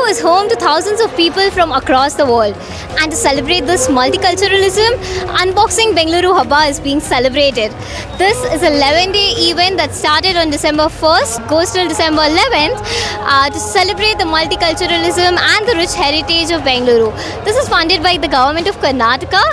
is home to thousands of people from across the world. And to celebrate this multiculturalism, Unboxing Bengaluru Habba is being celebrated. This is a 11-day event that started on December 1st, goes till December 11th, to celebrate the multiculturalism and the rich heritage of Bengaluru. This is funded by the government of Karnataka,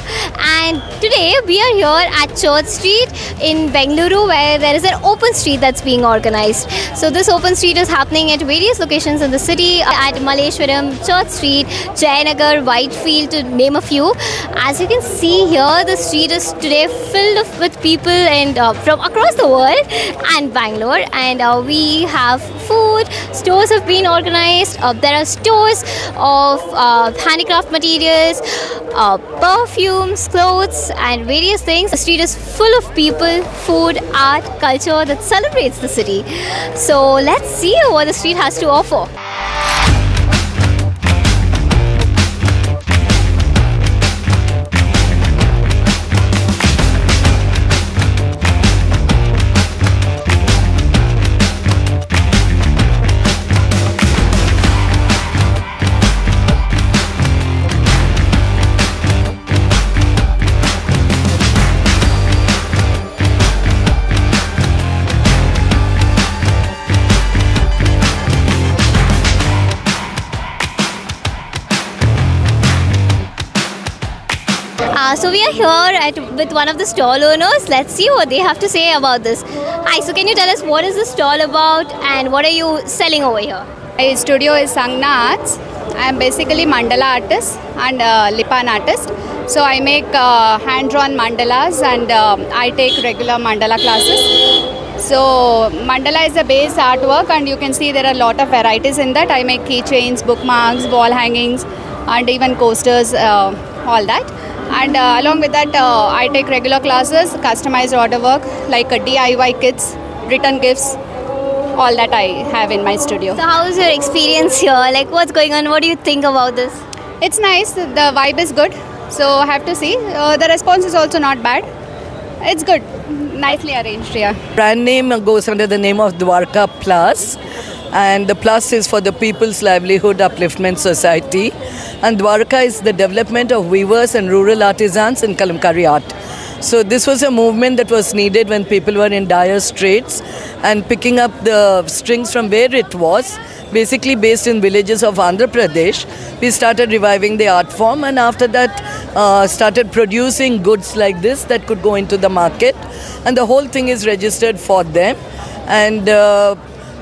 and today we are here at Church Street in Bengaluru, where there is an open street that's being organized. So this open street is happening at various locations in the city, at Malleshwaram, Church Street, Jayanagar, Whitefield, to name a few. As you can see here, the street is today filled with people and from across the world and Bangalore, and we have food, stores have been organized, there are stores of handicraft materials, perfumes, clothes and various things. The street is full of people, food, art, culture that celebrates the city. So let's see what the street has to offer. So we are here with one of the stall owners. Let's see what they have to say about this. Hi, so can you tell us what is the stall about and what are you selling over here? My studio is Sangna Arts. I am basically mandala artist and lipan artist. So I make hand-drawn mandalas and I take regular mandala classes. So mandala is a base artwork, and you can see there are a lot of varieties in that. I make keychains, bookmarks, wall hangings and even coasters, all that. And along with that, I take regular classes, customized order work like DIY kits, return gifts, all that I have in my studio. So how is your experience here? Like, what's going on? What do you think about this? It's nice. The vibe is good. So I have to see. The response is also not bad. It's good. Nicely arranged here. Brand name goes under the name of Dwarka Plus. And the plus is for the People's Livelihood Upliftment Society. And Dwarka is the development of weavers and rural artisans in kalamkari art. So this was a movement that was needed when people were in dire straits, and picking up the strings from where it was, basically based in villages of Andhra Pradesh, we started reviving the art form, and after that started producing goods like this that could go into the market, and the whole thing is registered for them. And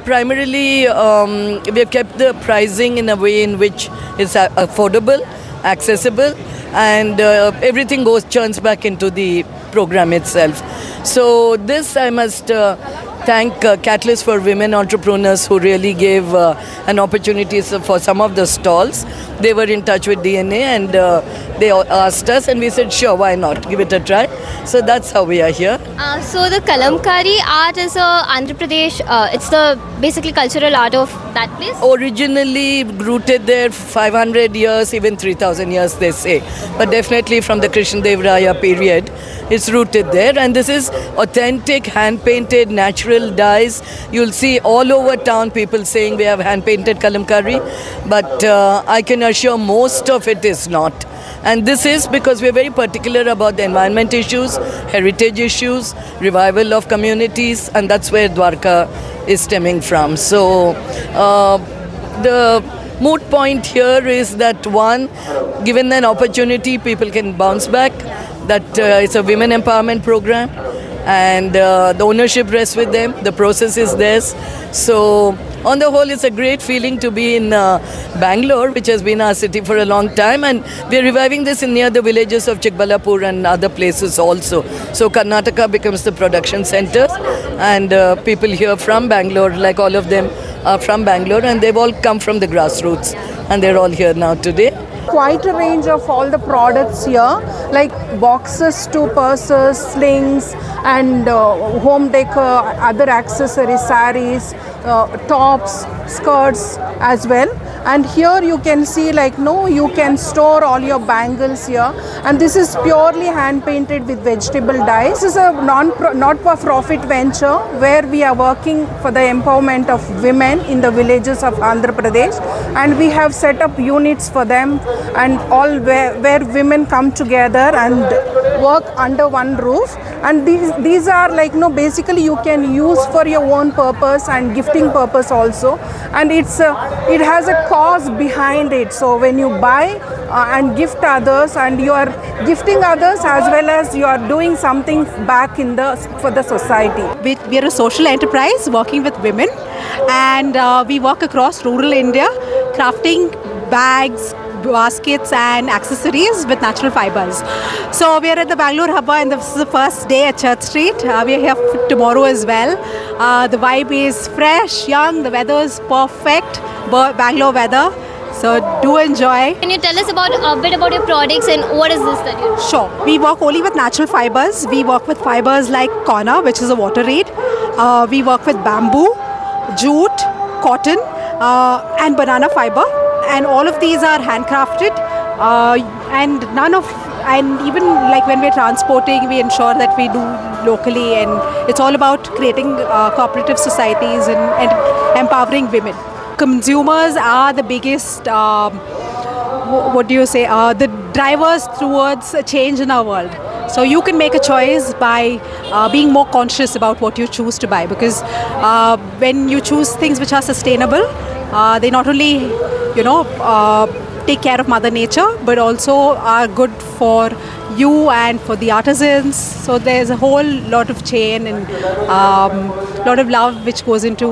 primarily, we have kept the pricing in a way in which it's affordable, accessible, and everything churns back into the program itself. So this I must thank Catalyst for Women Entrepreneurs, who really gave an opportunity for some of the stalls. They were in touch with DNA and they asked us, and we said, sure, why not? Give it a try. So that's how we are here. So the kalamkari art is Andhra Pradesh, it's the basically cultural art of that place? Originally rooted there 500 years, even 3000 years they say. But definitely from the Krishnadevaraya period, it's rooted there. And this is authentic, hand-painted, natural dyes. You'll see all over town people saying we have hand-painted kalamkari. But I can assure most of it is not. And this is because we're very particular about the environment issues, heritage issues, revival of communities, and that's where Dwarka is stemming from. So the moot point here is that, one, given an opportunity, people can bounce back, that it's a women empowerment program, and the ownership rests with them, the process is theirs. So on the whole, it's a great feeling to be in Bangalore, which has been our city for a long time, and we're reviving this in near the villages of Chikbalapur and other places also. So Karnataka becomes the production center, and people here from Bangalore, like all of them are from Bangalore, and they've all come from the grassroots, and they're all here now today. Quite a range of all the products here, like boxes to purses, slings, and home decor, other accessories, saris, tops, skirts as well. and here you can see like no, you can store all your bangles here, and this is purely hand painted with vegetable dyes. This is a not-for-profit venture where we are working for the empowerment of women in the villages of Andhra Pradesh, and we have set up units for them, and all where women come together and work under one roof. And these are like basically you can use for your own purpose and gifting purpose also, and it has a cause behind it. So when you buy and gift others, and you are gifting others as well as you are doing something back for the society. We are a social enterprise working with women, and we work across rural India, crafting bags, baskets and accessories with natural fibers. So we are at the Bengaluru Habba, and this is the first day at Church Street. We are here tomorrow as well. The vibe is fresh, young, the weather is perfect, Bangalore weather. So do enjoy. Can you tell us a bit about your products and what is this that you do? Sure. We work only with natural fibers. We work with fibers like kannada, which is a water reed. We work with bamboo, jute, cotton and banana fiber. And all of these are handcrafted, and even like when we're transporting, we ensure that we do locally, and it's all about creating cooperative societies and empowering women. Consumers are the biggest, the drivers towards a change in our world. So you can make a choice by being more conscious about what you choose to buy, because when you choose things which are sustainable, they not only take care of Mother Nature, but also are good for you and for the artisans. So there's a whole lot of chain and lot of love which goes into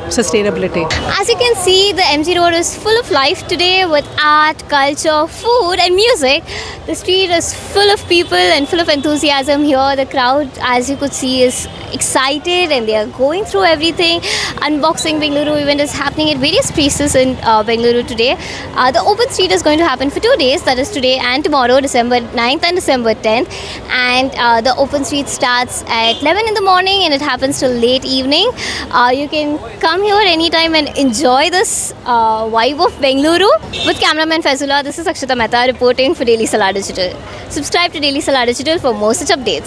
sustainability. As you can see, the MG Road is full of life today with art, culture, food and music. The street is full of people and full of enthusiasm here. The crowd, as you could see, is excited and they are going through everything. Unboxing Bengaluru event is happening at various places in Bengaluru today. The open street is going to happen for 2 days, that is today and tomorrow, December 9th and December 10th. And the open street starts at 11 in the morning and it happens till late evening. You can come here anytime and enjoy this vibe of Bengaluru. With cameraman Faizullah, this is Akshita Mehta reporting for Daily Salar Digital. Subscribe to Daily Salar Digital for more such updates.